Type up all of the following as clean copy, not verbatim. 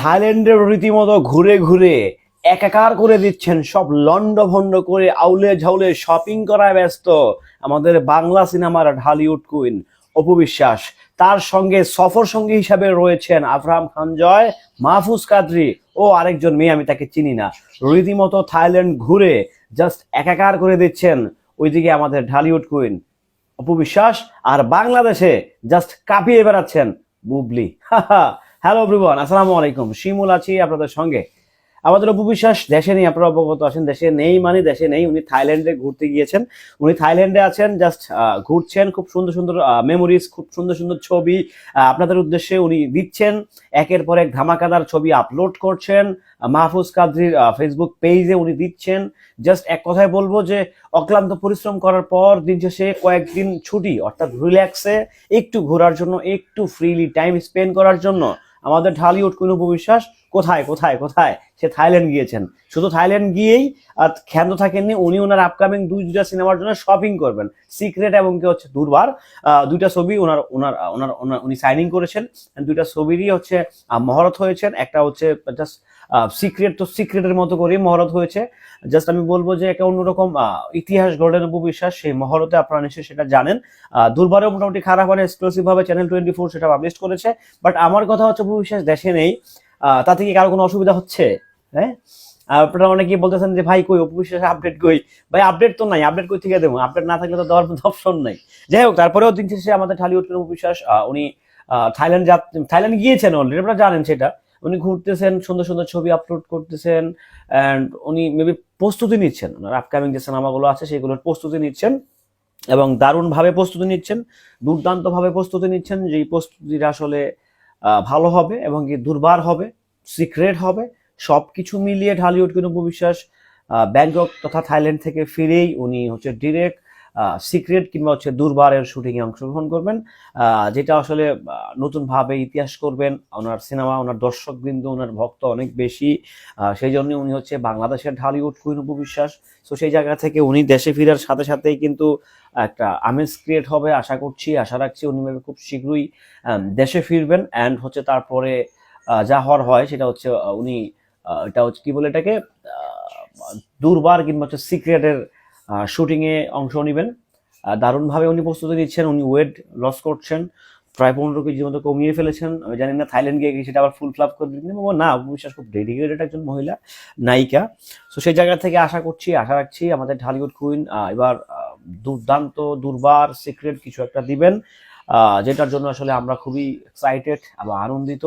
থাইল্যান্ডের রীতিমতো ঘুরে ঘুরে একাকার করে দিচ্ছেন, সব লন্ডভন্ড করে আউলে ঝাউলে শপিং করায় ব্যস্ত আমাদের বাংলা সিনেমার ঢালিউড কুইন অপু বিশ্বাস। তার সঙ্গে সফর সঙ্গী হিসাবে রয়েছেন আবরাম খান জয়, মাহফুজ কাদরি ও আরেকজন মেয়ে, আমি তাকে চিনি না। রীতিমতো থাইল্যান্ড ঘুরে জাস্ট একাকার করে দিচ্ছেন ওইদিকে আমাদের ঢালিউড কুইন অপু বিশ্বাস, আর বাংলাদেশে জাস্ট কাঁপিয়ে বেড়াচ্ছেন বুবলি। হ্যালো এভরিওয়ান, আসসালামু আলাইকুম। শিমুল আছি আপনাদের সঙ্গে। আমাদের অপু বিশ্বাস দেশে নেই, আপনারা অবগত আছেন। দেশে নেই মানে দেশে নেই, উনি থাইল্যান্ডে ঘুরতে গিয়েছেন। উনি থাইল্যান্ডে আছেন, জাস্ট ঘুরছেন। খুব সুন্দর সুন্দর মেমোরিজ, খুব সুন্দর সুন্দর ছবি আপনাদের উদ্দেশ্যে উনি দিচ্ছেন। একের পর এক ধামাকাদার ছবি আপলোড করছেন মাহফুজ কাদরির ফেসবুক পেজে উনি দিচ্ছেন। জাস্ট এক কথায় বলবো যে অক্লান্ত পরিশ্রম করার পর দিন শেষে কয়েকদিন ছুটি, অর্থাৎ রিল্যাক্সে একটু ঘোরার জন্য, একটু ফ্রিলি টাইম স্পেন্ড করার জন্য আমাদের ঢালিউড কুইন অপু বিশ্বাস কোথায় কোথায় কোথায় সে থাইল্যান্ড গিয়েছেন। শুধু থাইল্যান্ড গিয়েই ক্ষান্ত থাকেননি, উনি ওনার আপকামিং দুইটা সিনেমার জন্য শপিং করবেন। সিক্রেট এবং কি হচ্ছে দুর্বার, দুইটা ছবি ওনার ওনার ওনার উনি সাইনিং করেছেন। দুইটা ছবিরই হচ্ছে মহরত হয়েছেন। একটা হচ্ছে জাস্ট সিক্রেট, তো সিক্রেটের মতো করেই মহরত হয়েছে। জাস্ট আমি বলবো যে একটা অন্যরকম ইতিহাস গড়লেন অপু বিশ্বাস সেই মহরতে, আপনারা নিশ্চয়ই সেটা জানেন। দুর্বারেও মোটামুটি খারাপ হয়, এক্সক্লুসিভ ভাবে চ্যানেল 24 সেটা পাবলিশ করেছে। বাট আমার কথা হচ্ছে অপু বিশ্বাস দেশে নেই, তাতে কি কারো কোনো অসুবিধা হচ্ছে? হ্যাঁ, আপনারা অনেকেই বলতেছেন যে ভাই কই অপু বিশ্বাস আপডেট কই? ভাই আপডেট তো নাই, আপডেট কই থেকে দেবো? আপডেট না থাকলে তো দেওয়ার অপশন নাই। যাই হোক, তারপরেও দিন শেষে আমাদের ঢালিউড অপু বিশ্বাস উনি থাইল্যান্ড গিয়েছেন অলরেডি, আপনারা জানেন সেটা। উনি ঘুরতেছেন, সুন্দর সুন্দর ছবি আপলোড করতেছেন, অ্যান্ড উনি মেবি প্রস্তুতি নিচ্ছেন। ওনার আপকামিং যে সিনেমাগুলো আছে সেগুলোর প্রস্তুতি নিচ্ছেন এবং দারুণভাবে প্রস্তুতি নিচ্ছেন, দুর্দান্তভাবে প্রস্তুতি নিচ্ছেন। যেই প্রস্তুতিটা আসলে ভালো হবে এবং কি দুর্বার হবে, সিক্রেট হবে। সবকিছু মিলিয়ে ঢালিউড কিন্তু অপু বিশ্বাস ব্যাংকক তথা থাইল্যান্ড থেকে ফিরেই উনি হচ্ছে ডিরেক্ট সিক্রেট কিংবা হচ্ছে দুর্বারের শুটিংয়ে অংশগ্রহণ করবেন, যেটা আসলে নতুনভাবে ইতিহাস করবেন। ওনার সিনেমা, ওনার দর্শকবৃন্দ, ওনার ভক্ত অনেক বেশি, সেই জন্য উনি হচ্ছে বাংলাদেশের ঢালিউড কুইন অপু বিশ্বাস। তো সেই জায়গা থেকে উনি দেশে ফেরার সাথে সাথেই কিন্তু একটা আমেজ ক্রিয়েট হবে আশা করছি, আশা রাখছি উনি খুব শীঘ্রই দেশে ফিরবেন। অ্যান্ড হচ্ছে তারপরে যা হওয়ার হয় সেটা হচ্ছে উনি এটা হচ্ছে কি বলে এটাকে দুর্বার কিংবা হচ্ছে সিক্রেটের শুটিংয়ে অংশ নেবেন। দারুণভাবে উনি প্রস্তুতি নিচ্ছেন। উনি ওয়েট লস করছেন, প্রায় 15 কেজির মতো কমিয়ে ফেলেছেন। আমি জানি না থাইল্যান্ড গিয়ে সেটা আবার ফুল ফ্লাপ করে দিন না। বিশ্বাস খুব ডেডিকেটেড একজন মহিলা নায়িকা। তো সেই জায়গা থেকে আশা রাখছি আমাদের ঢালিউড কুইন এবার দুর্দান্ত দুর্বার সিক্রেট কিছু একটা দিবেন, যেটার জন্য আসলে আমরা খুবই এক্সাইটেড এবং আনন্দিত।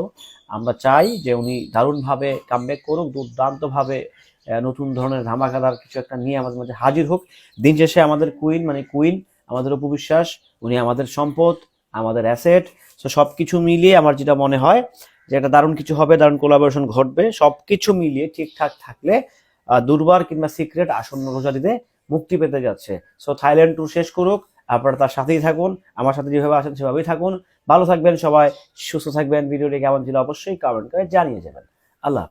আমরা চাই যে উনি দারুণভাবে কামব্যাক করুক, দুর্দান্তভাবে নতুন ধরনের ধামাকাদার কিছু একটা নিয়ে আমাদের মাঝে হাজির হোক। দিন শেষে আমাদের কুইন মানে কুইন, আমাদের অপু বিশ্বাস, উনি আমাদের সম্পদ, আমাদের অ্যাসেট। তো সবকিছু মিলিয়ে আমার যেটা মনে হয় যে একটা দারুণ কিছু হবে, দারুণ কোলাবোরেশন ঘটবে। সবকিছু মিলিয়ে ঠিকঠাক থাকলে দুর্বার কিংবা সিক্রেট আসন্ন রোজারিতে মুক্তি পেতে যাচ্ছে। সো থাইল্যান্ড ট্যুর শেষ করুক, আপনারা তার সাথেই থাকুন, আমার সাথে যেভাবে আছেন সেভাবেই থাকুন। ভালো থাকবেন সবাই, সুস্থ থাকবেন। ভিডিওটি কেমন ছিল অবশ্যই কমেন্ট করে জানিয়ে যাবেন। আল্লাহ।